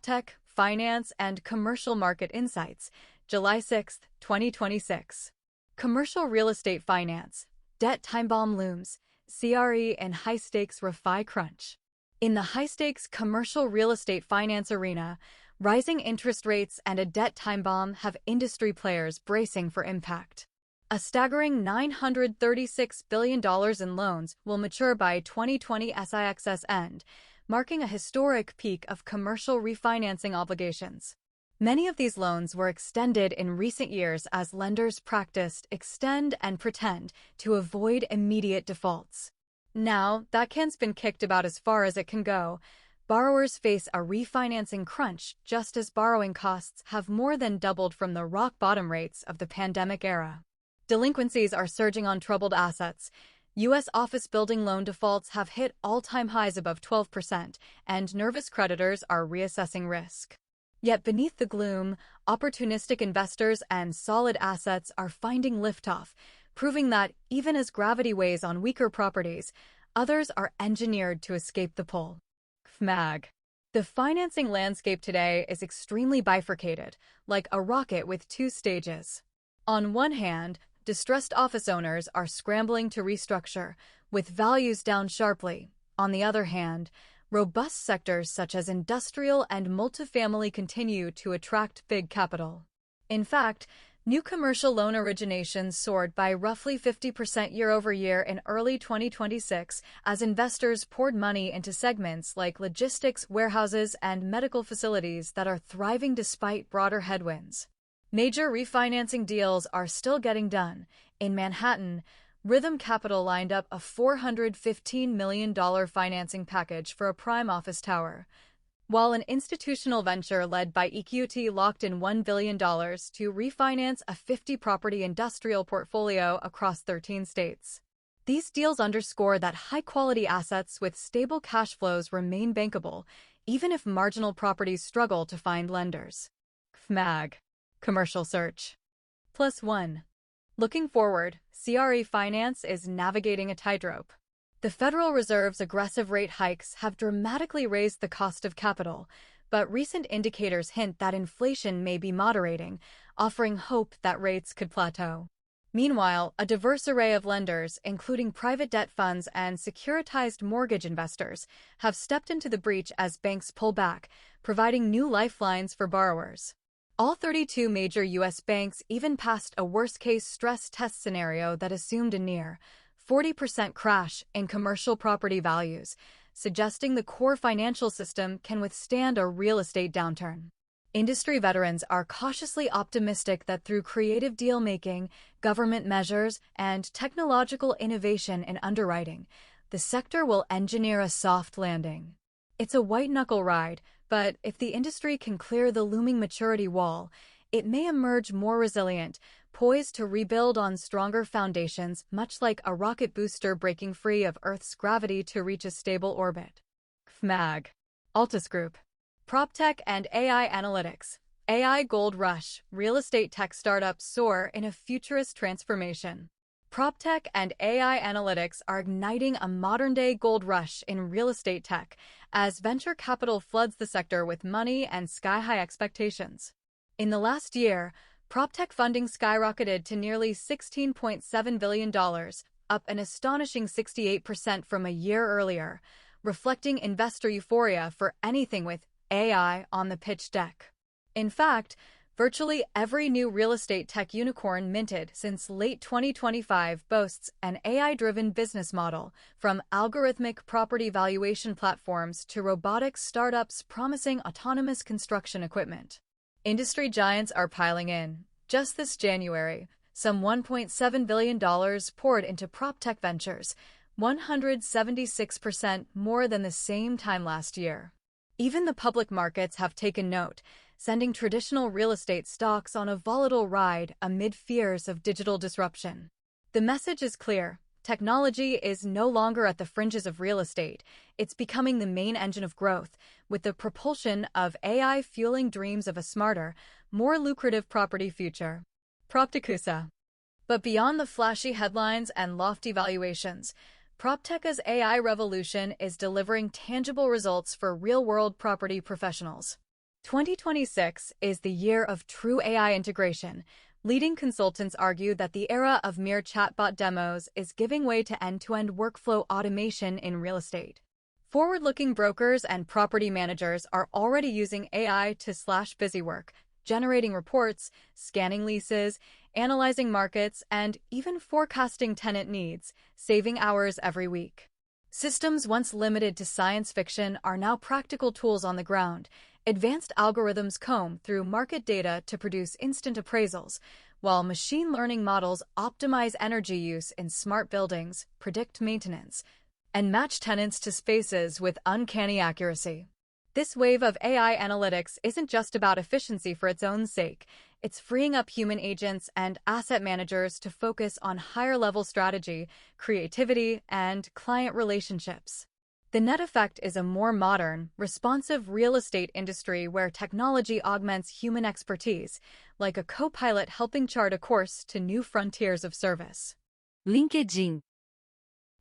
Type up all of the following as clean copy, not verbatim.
PropTech, Finance, and Commercial Market Insights, July 6, 2026. Commercial Real Estate Finance, Debt Time Bomb Looms, CRE and High-Stakes Refi Crunch. In the high-stakes commercial real estate finance arena, rising interest rates and a debt time bomb have industry players bracing for impact. A staggering $936 billion in loans will mature by 2020 SIX's end, marking a historic peak of commercial refinancing obligations. Many of these loans were extended in recent years as lenders practiced extend and pretend to avoid immediate defaults. Now, that can's been kicked about as far as it can go. Borrowers face a refinancing crunch just as borrowing costs have more than doubled from the rock-bottom rates of the pandemic era. Delinquencies are surging on troubled assets. U.S. office building loan defaults have hit all-time highs above 12%, and nervous creditors are reassessing risk. Yet beneath the gloom, opportunistic investors and solid assets are finding liftoff, proving that even as gravity weighs on weaker properties, others are engineered to escape the pull. FMAG. The financing landscape today is extremely bifurcated, like a rocket with two stages. On one hand, distressed office owners are scrambling to restructure, with values down sharply. On the other hand, robust sectors such as industrial and multifamily continue to attract big capital. In fact, new commercial loan originations soared by roughly 50% year-over-year in early 2026 as investors poured money into segments like logistics, warehouses, and medical facilities that are thriving despite broader headwinds. Major refinancing deals are still getting done. In Manhattan, Rhythm Capital lined up a $415 million financing package for a prime office tower, while an institutional venture led by EQT locked in $1 billion to refinance a 50-property industrial portfolio across 13 states. These deals underscore that high-quality assets with stable cash flows remain bankable, even if marginal properties struggle to find lenders. FMAG. Commercial Search. +1. Looking forward, CRE finance is navigating a tightrope. The Federal Reserve's aggressive rate hikes have dramatically raised the cost of capital, but recent indicators hint that inflation may be moderating, offering hope that rates could plateau. Meanwhile, a diverse array of lenders, including private debt funds and securitized mortgage investors, have stepped into the breach as banks pull back, providing new lifelines for borrowers. All 32 major U.S. banks even passed a worst-case stress test scenario that assumed a near 40% crash in commercial property values, suggesting the core financial system can withstand a real estate downturn. Industry veterans are cautiously optimistic that through creative deal-making, government measures, and technological innovation in underwriting, the sector will engineer a soft landing. It's a white-knuckle ride, but if the industry can clear the looming maturity wall, it may emerge more resilient, poised to rebuild on stronger foundations, much like a rocket booster breaking free of Earth's gravity to reach a stable orbit. FMAG. Altus Group. PropTech and AI Analytics. AI Gold Rush. Real estate tech startups soar in a futurist transformation. PropTech and AI analytics are igniting a modern-day gold rush in real estate tech as venture capital floods the sector with money and sky-high expectations. In the last year, PropTech funding skyrocketed to nearly $16.7 billion, up an astonishing 68% from a year earlier, reflecting investor euphoria for anything with AI on the pitch deck. In fact, virtually every new real estate tech unicorn minted since late 2025 boasts an AI-driven business model, from algorithmic property valuation platforms to robotics startups promising autonomous construction equipment. Industry giants are piling in. Just this January, some $1.7 billion poured into PropTech ventures, 176% more than the same time last year. Even the public markets have taken note, sending traditional real estate stocks on a volatile ride amid fears of digital disruption. The message is clear. Technology is no longer at the fringes of real estate. It's becoming the main engine of growth, with the propulsion of AI fueling dreams of a smarter, more lucrative property future. PropTechusa. But beyond the flashy headlines and lofty valuations, PropTech's AI revolution is delivering tangible results for real-world property professionals. 2026 is the year of true AI integration. Leading consultants argue that the era of mere chatbot demos is giving way to end-to-end workflow automation in real estate. Forward-looking brokers and property managers are already using AI to slash busywork, generating reports, scanning leases, analyzing markets, and even forecasting tenant needs, saving hours every week. Systems once limited to science fiction are now practical tools on the ground. Advanced algorithms comb through market data to produce instant appraisals, while machine learning models optimize energy use in smart buildings, predict maintenance, and match tenants to spaces with uncanny accuracy. This wave of AI analytics isn't just about efficiency for its own sake. It's freeing up human agents and asset managers to focus on higher-level strategy, creativity, and client relationships. The net effect is a more modern, responsive real estate industry where technology augments human expertise, like a co-pilot helping chart a course to new frontiers of service. LinkedIn.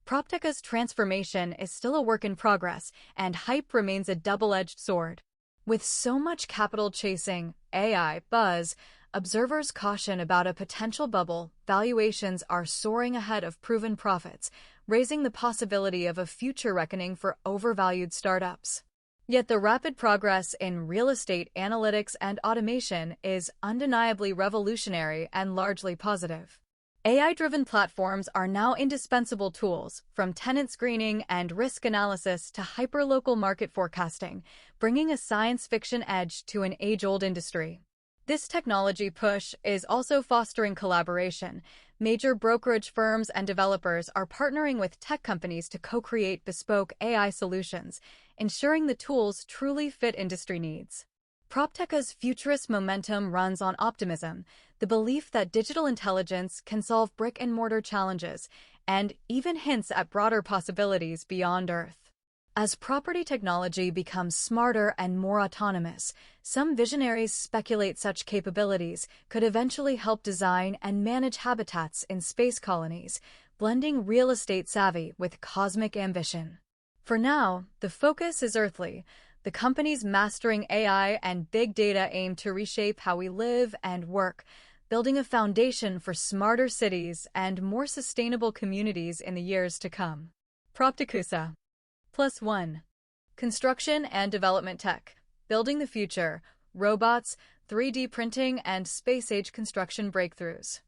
PropTech's transformation is still a work in progress, and hype remains a double-edged sword. With so much capital chasing AI buzz, observers caution about a potential bubble. Valuations are soaring ahead of proven profits, raising the possibility of a future reckoning for overvalued startups. Yet the rapid progress in real estate analytics and automation is undeniably revolutionary and largely positive. AI-driven platforms are now indispensable tools, from tenant screening and risk analysis to hyperlocal market forecasting, bringing a science fiction edge to an age-old industry. This technology push is also fostering collaboration. Major brokerage firms and developers are partnering with tech companies to co-create bespoke AI solutions, ensuring the tools truly fit industry needs. PropTech's futurist momentum runs on optimism, the belief that digital intelligence can solve brick-and-mortar challenges, and even hints at broader possibilities beyond Earth. As property technology becomes smarter and more autonomous, some visionaries speculate such capabilities could eventually help design and manage habitats in space colonies, blending real estate savvy with cosmic ambition. For now, the focus is earthly. The companies mastering AI and big data aim to reshape how we live and work, building a foundation for smarter cities and more sustainable communities in the years to come. PropTechusa. +1. Construction and development tech. Building the future. Robots, 3D printing, and space-age construction breakthroughs.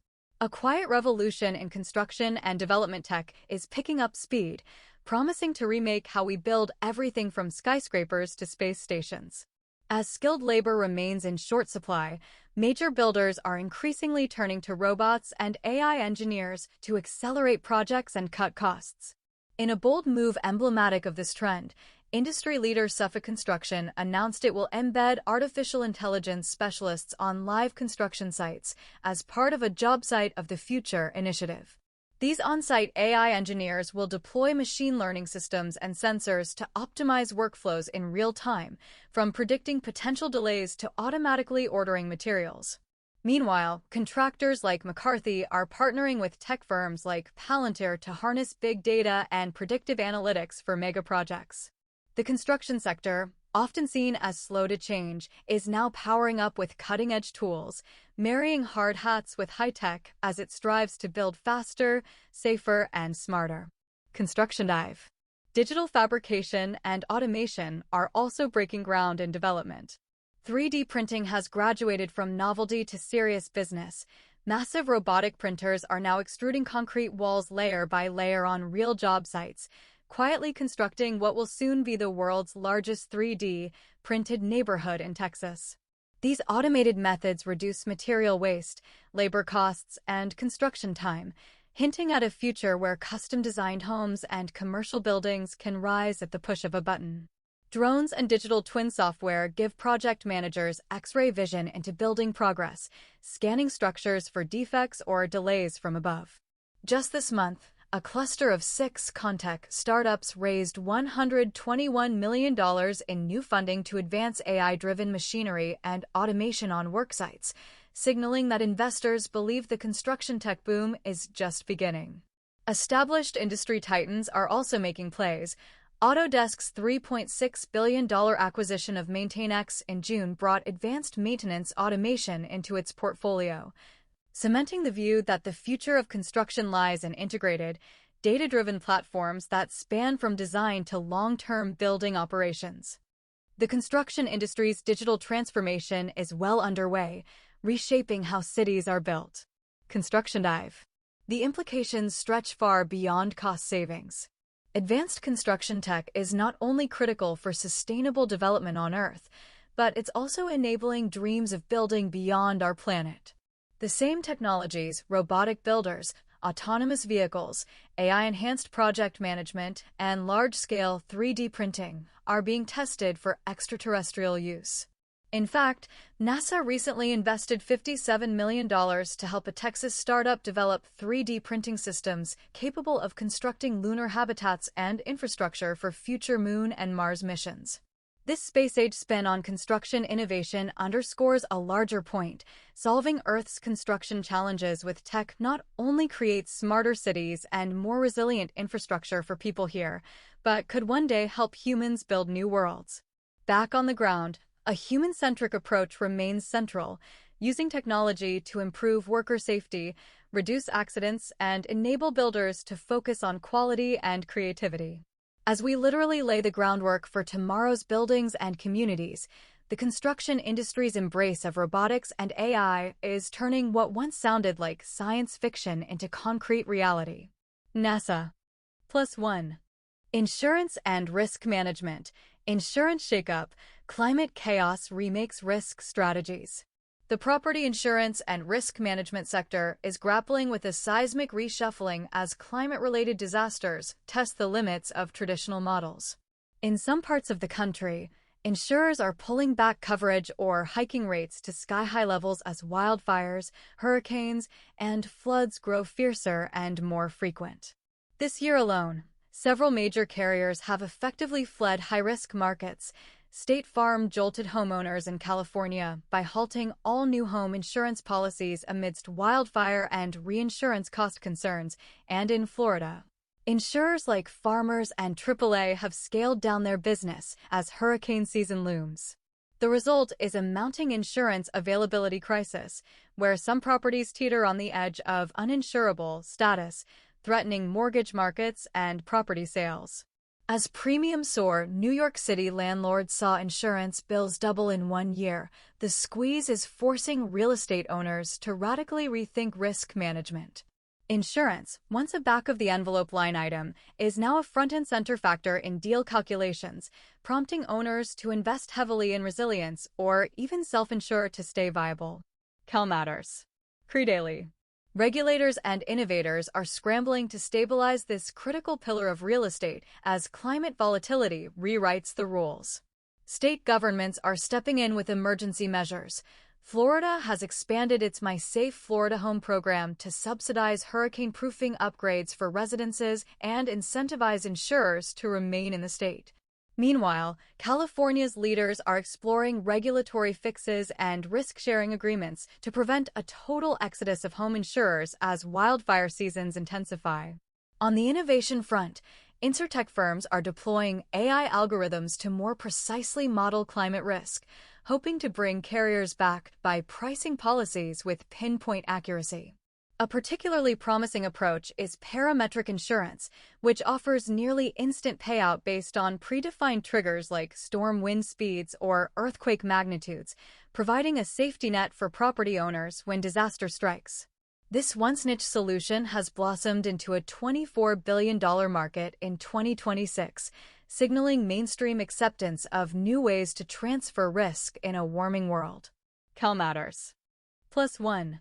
A quiet revolution in construction and development tech is picking up speed, promising to remake how we build everything from skyscrapers to space stations. As skilled labor remains in short supply, major builders are increasingly turning to robots and AI engineers to accelerate projects and cut costs. In a bold move emblematic of this trend, industry leader Suffolk Construction announced it will embed artificial intelligence specialists on live construction sites as part of a Job Site of the Future initiative. These on-site AI engineers will deploy machine learning systems and sensors to optimize workflows in real time, from predicting potential delays to automatically ordering materials. Meanwhile, contractors like McCarthy are partnering with tech firms like Palantir to harness big data and predictive analytics for mega projects. The construction sector, often seen as slow to change, is now powering up with cutting-edge tools, marrying hard hats with high-tech as it strives to build faster, safer, and smarter. Construction Dive. Digital fabrication and automation are also breaking ground in development. 3D printing has graduated from novelty to serious business. Massive robotic printers are now extruding concrete walls layer by layer on real job sites, quietly constructing what will soon be the world's largest 3D printed neighborhood in Texas. These automated methods reduce material waste, labor costs, and construction time, hinting at a future where custom-designed homes and commercial buildings can rise at the push of a button. Drones and digital twin software give project managers X-ray vision into building progress, scanning structures for defects or delays from above. Just this month, a cluster of 6 Contech startups raised $121 million in new funding to advance AI-driven machinery and automation on worksites, signaling that investors believe the construction tech boom is just beginning. Established industry titans are also making plays. Autodesk's $3.6 billion acquisition of MaintainX in June brought advanced maintenance automation into its portfolio, cementing the view that the future of construction lies in integrated, data-driven platforms that span from design to long-term building operations. The construction industry's digital transformation is well underway, reshaping how cities are built. Construction Dive. The implications stretch far beyond cost savings. Advanced construction tech is not only critical for sustainable development on Earth, but it's also enabling dreams of building beyond our planet. The same technologies, robotic builders, autonomous vehicles, AI-enhanced project management, and large-scale 3D printing are being tested for extraterrestrial use. In fact, NASA recently invested $57 million to help a Texas startup develop 3D printing systems capable of constructing lunar habitats and infrastructure for future Moon and Mars missions. This space-age spin on construction innovation underscores a larger point. Solving Earth's construction challenges with tech not only creates smarter cities and more resilient infrastructure for people here, but could one day help humans build new worlds. Back on the ground, a human-centric approach remains central, using technology to improve worker safety, reduce accidents, and enable builders to focus on quality and creativity. As we literally lay the groundwork for tomorrow's buildings and communities, the construction industry's embrace of robotics and AI is turning what once sounded like science fiction into concrete reality. NASA. +1. Insurance and risk management. Insurance shakeup. Climate chaos remakes risk strategies. The property insurance and risk management sector is grappling with a seismic reshuffling as climate-related disasters test the limits of traditional models. In some parts of the country, insurers are pulling back coverage or hiking rates to sky-high levels as wildfires, hurricanes, and floods grow fiercer and more frequent. This year alone, several major carriers have effectively fled high-risk markets. State Farm jolted homeowners in California by halting all new home insurance policies amidst wildfire and reinsurance cost concerns, and in Florida, insurers like Farmers and AAA have scaled down their business as hurricane season looms. The result is a mounting insurance availability crisis, where some properties teeter on the edge of uninsurable status, threatening mortgage markets and property sales. As premiums soar, New York City landlords saw insurance bills double in 1 year. The squeeze is forcing real estate owners to radically rethink risk management. Insurance, once a back-of-the-envelope line item, is now a front-and-center factor in deal calculations, prompting owners to invest heavily in resilience or even self-insure to stay viable. CalMatters. CREDaily. Regulators and innovators are scrambling to stabilize this critical pillar of real estate as climate volatility rewrites the rules. State governments are stepping in with emergency measures. Florida has expanded its My Safe Florida Home program to subsidize hurricane-proofing upgrades for residences and incentivize insurers to remain in the state. Meanwhile, California's leaders are exploring regulatory fixes and risk-sharing agreements to prevent a total exodus of home insurers as wildfire seasons intensify. On the innovation front, insurtech firms are deploying AI algorithms to more precisely model climate risk, hoping to bring carriers back by pricing policies with pinpoint accuracy. A particularly promising approach is parametric insurance, which offers nearly instant payout based on predefined triggers like storm wind speeds or earthquake magnitudes, providing a safety net for property owners when disaster strikes. This once-niche solution has blossomed into a $24 billion market in 2026, signaling mainstream acceptance of new ways to transfer risk in a warming world. CalMatters. +1.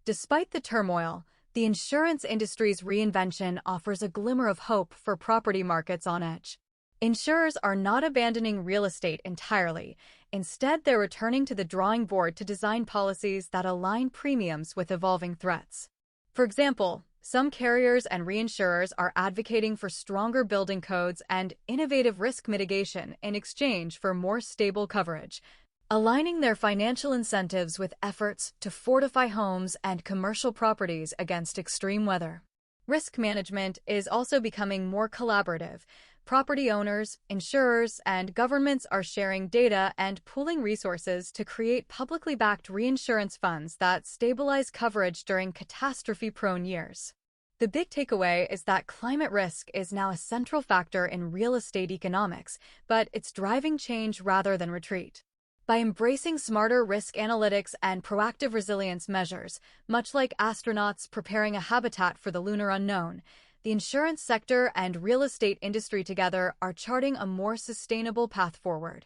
Despite the turmoil, the insurance industry's reinvention offers a glimmer of hope for property markets on edge. Insurers are not abandoning real estate entirely. Instead, they're returning to the drawing board to design policies that align premiums with evolving threats. For example, some carriers and reinsurers are advocating for stronger building codes and innovative risk mitigation in exchange for more stable coverage, aligning their financial incentives with efforts to fortify homes and commercial properties against extreme weather. Risk management is also becoming more collaborative. Property owners, insurers, and governments are sharing data and pooling resources to create publicly backed reinsurance funds that stabilize coverage during catastrophe-prone years. The big takeaway is that climate risk is now a central factor in real estate economics, but it's driving change rather than retreat. By embracing smarter risk analytics and proactive resilience measures, much like astronauts preparing a habitat for the lunar unknown, the insurance sector and real estate industry together are charting a more sustainable path forward,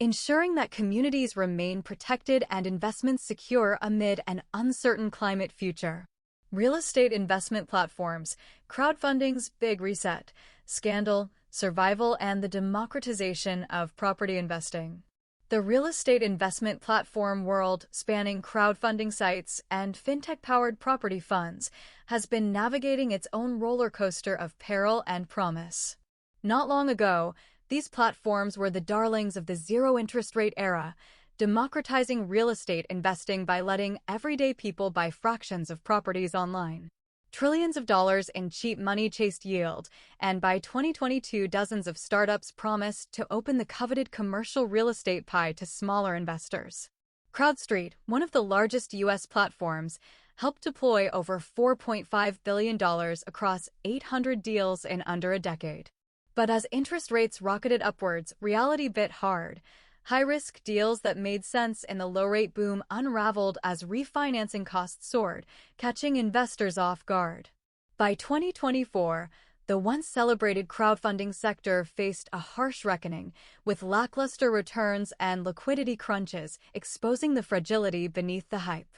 ensuring that communities remain protected and investments secure amid an uncertain climate future. Real estate investment platforms, crowdfunding's big reset, scandal, survival, and the democratization of property investing. The real estate investment platform world, spanning crowdfunding sites and fintech-powered property funds, has been navigating its own roller coaster of peril and promise. Not long ago, these platforms were the darlings of the zero-interest rate era, democratizing real estate investing by letting everyday people buy fractions of properties online. Trillions of dollars in cheap money chased yield, and by 2022 dozens of startups promised to open the coveted commercial real estate pie to smaller investors. CrowdStreet, one of the largest U.S. platforms, helped deploy over $4.5 billion across 800 deals in under a decade. But as interest rates rocketed upwards, reality bit hard. High-risk deals that made sense in the low-rate boom unraveled as refinancing costs soared, catching investors off guard. By 2024, the once-celebrated crowdfunding sector faced a harsh reckoning, with lackluster returns and liquidity crunches exposing the fragility beneath the hype.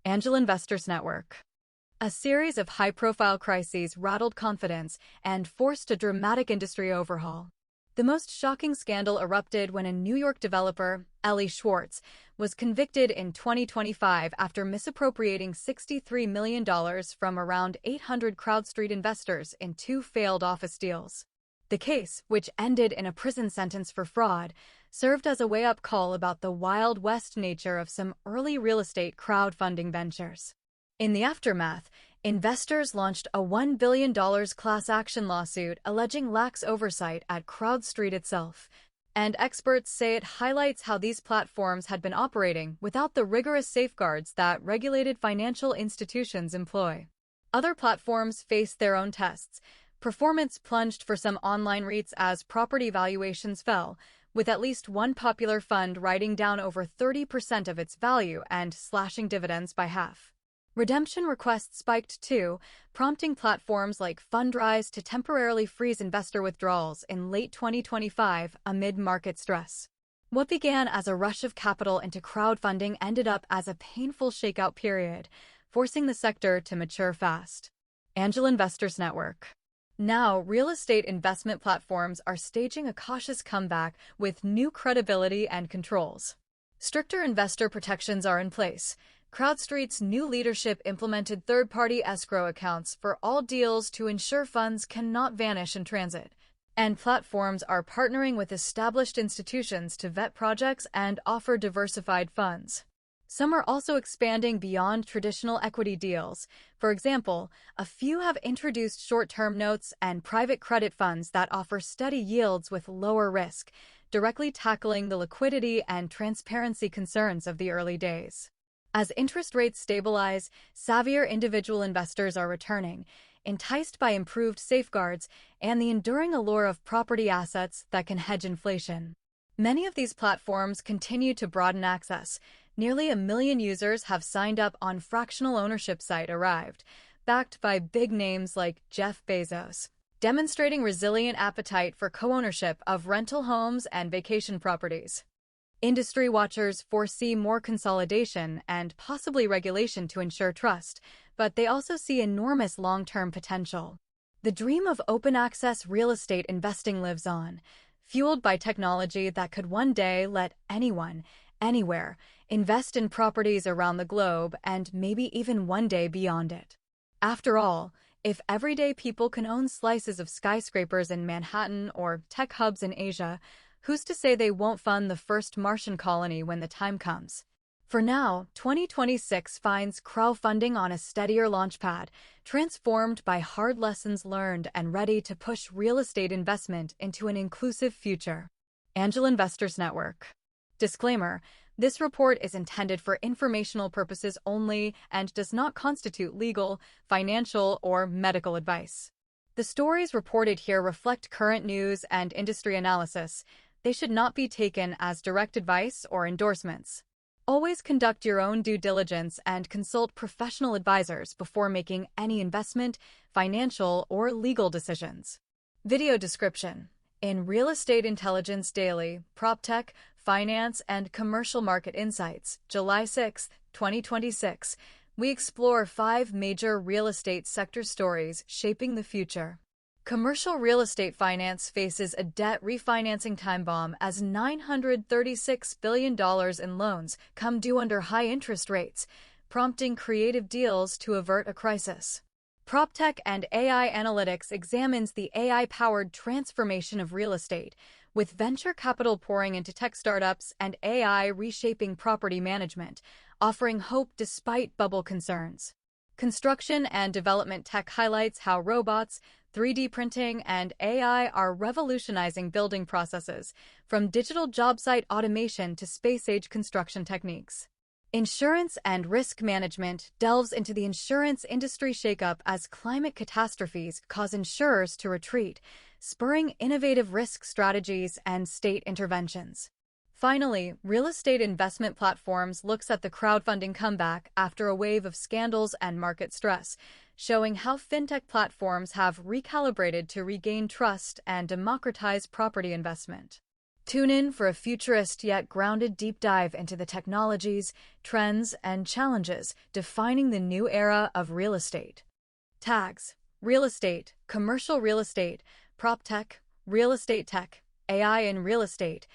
Angel Investors Network. A series of high-profile crises rattled confidence and forced a dramatic industry overhaul. The most shocking scandal erupted when a New York developer, Ellie Schwartz, was convicted in 2025 after misappropriating $63 million from around 800 CrowdStreet investors in two failed office deals. The case, which ended in a prison sentence for fraud, served as a wake-up call about the Wild West nature of some early real estate crowdfunding ventures. In the aftermath, investors launched a $1 billion class action lawsuit alleging lax oversight at CrowdStreet itself, and experts say it highlights how these platforms had been operating without the rigorous safeguards that regulated financial institutions employ. Other platforms faced their own tests. Performance plunged for some online REITs as property valuations fell, with at least one popular fund writing down over 30% of its value and slashing dividends by half. Redemption requests spiked too, prompting platforms like Fundrise to temporarily freeze investor withdrawals in late 2025 amid market stress. What began as a rush of capital into crowdfunding ended up as a painful shakeout period, forcing the sector to mature fast. Angel Investors Network. Now, real estate investment platforms are staging a cautious comeback with new credibility and controls. Stricter investor protections are in place. CrowdStreet's new leadership implemented third-party escrow accounts for all deals to ensure funds cannot vanish in transit. And platforms are partnering with established institutions to vet projects and offer diversified funds. Some are also expanding beyond traditional equity deals. For example, a few have introduced short-term notes and private credit funds that offer steady yields with lower risk, directly tackling the liquidity and transparency concerns of the early days. As interest rates stabilize, savvier individual investors are returning, enticed by improved safeguards and the enduring allure of property assets that can hedge inflation. Many of these platforms continue to broaden access. Nearly 1 million users have signed up on fractional ownership site Arrived, backed by big names like Jeff Bezos, demonstrating resilient appetite for co-ownership of rental homes and vacation properties. Industry watchers foresee more consolidation and possibly regulation to ensure trust, but they also see enormous long-term potential. The dream of open-access real estate investing lives on, fueled by technology that could one day let anyone, anywhere, invest in properties around the globe and maybe even one day beyond it. After all, if everyday people can own slices of skyscrapers in Manhattan or tech hubs in Asia, who's to say they won't fund the first Martian colony when the time comes? For now, 2026 finds crowdfunding on a steadier launchpad, transformed by hard lessons learned and ready to push real estate investment into an inclusive future. Angel Investors Network. Disclaimer: this report is intended for informational purposes only and does not constitute legal, financial, or medical advice. The stories reported here reflect current news and industry analysis. They should not be taken as direct advice or endorsements. Always conduct your own due diligence and consult professional advisors before making any investment, financial, or legal decisions. Video description. In Real Estate Intelligence Daily, PropTech, Finance, and Commercial Market Insights, July 6, 2026, we explore 5 major real estate sector stories shaping the future. Commercial real estate finance faces a debt refinancing time bomb as $936 billion in loans come due under high interest rates, prompting creative deals to avert a crisis. PropTech and AI Analytics examines the AI-powered transformation of real estate, with venture capital pouring into tech startups and AI reshaping property management, offering hope despite bubble concerns. Construction and development tech highlights how robots, 3D printing, and AI are revolutionizing building processes, from digital job site automation to space-age construction techniques. Insurance and risk management delves into the insurance industry shakeup as climate catastrophes cause insurers to retreat, spurring innovative risk strategies and state interventions. Finally, Real Estate Investment Platforms looks at the crowdfunding comeback after a wave of scandals and market stress, showing how fintech platforms have recalibrated to regain trust and democratize property investment. Tune in for a futurist yet grounded deep dive into the technologies, trends, and challenges defining the new era of real estate. Tags: real estate, commercial real estate, PropTech, real estate tech, AI in real estate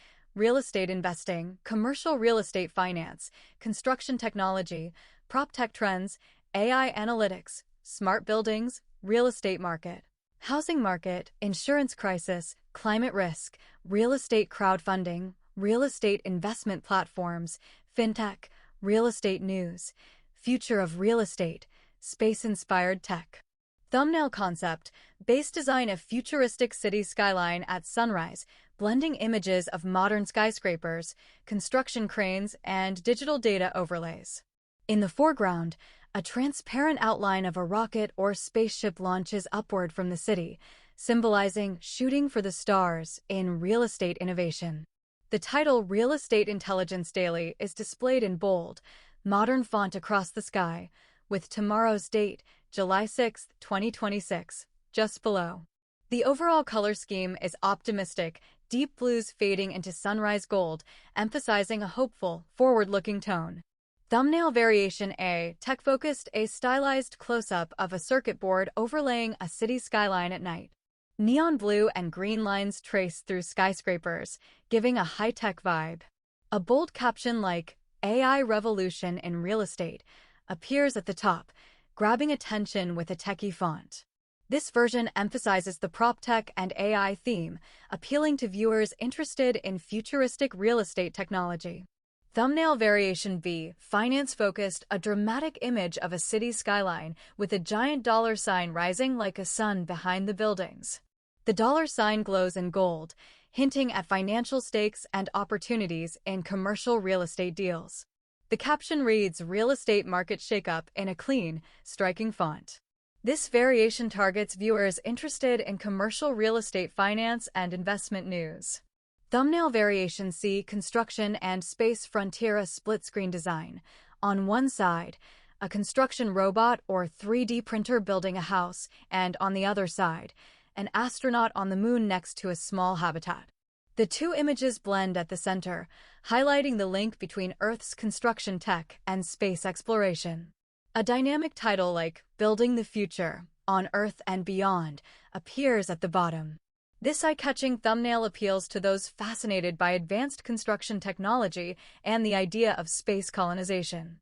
investing, commercial real estate finance, construction technology, PropTech trends, AI analytics, smart buildings, real estate market, housing market, insurance crisis, climate risk, real estate crowdfunding, real estate investment platforms, fintech, real estate news, future of real estate, space-inspired tech. Thumbnail concept: base design a futuristic city skyline at sunrise, blending images of modern skyscrapers, construction cranes, and digital data overlays. In the foreground, a transparent outline of a rocket or spaceship launches upward from the city, symbolizing shooting for the stars in real estate innovation. The title Real Estate Intelligence Daily is displayed in bold, modern font across the sky, with tomorrow's date, July 6, 2026, just below. The overall color scheme is optimistic, deep blues fading into sunrise gold, emphasizing a hopeful, forward-looking tone. Thumbnail variation A, tech-focused, a stylized close-up of a circuit board overlaying a city skyline at night. Neon blue and green lines trace through skyscrapers, giving a high-tech vibe. A bold caption like, AI Revolution in Real Estate, appears at the top, grabbing attention with a techie font. This version emphasizes the PropTech and AI theme, appealing to viewers interested in futuristic real estate technology. Thumbnail variation B, finance-focused, a dramatic image of a city skyline with a giant dollar sign rising like a sun behind the buildings. The dollar sign glows in gold, hinting at financial stakes and opportunities in commercial real estate deals. The caption reads Real Estate Market Shakeup in a clean, striking font. This variation targets viewers interested in commercial real estate finance and investment news. Thumbnail variation C, construction and space frontier, a split-screen design. On one side, a construction robot or 3D printer building a house, and on the other side, an astronaut on the moon next to a small habitat. The two images blend at the center, highlighting the link between Earth's construction tech and space exploration. A dynamic title like Building the Future, On Earth and Beyond appears at the bottom. This eye-catching thumbnail appeals to those fascinated by advanced construction technology and the idea of space colonization.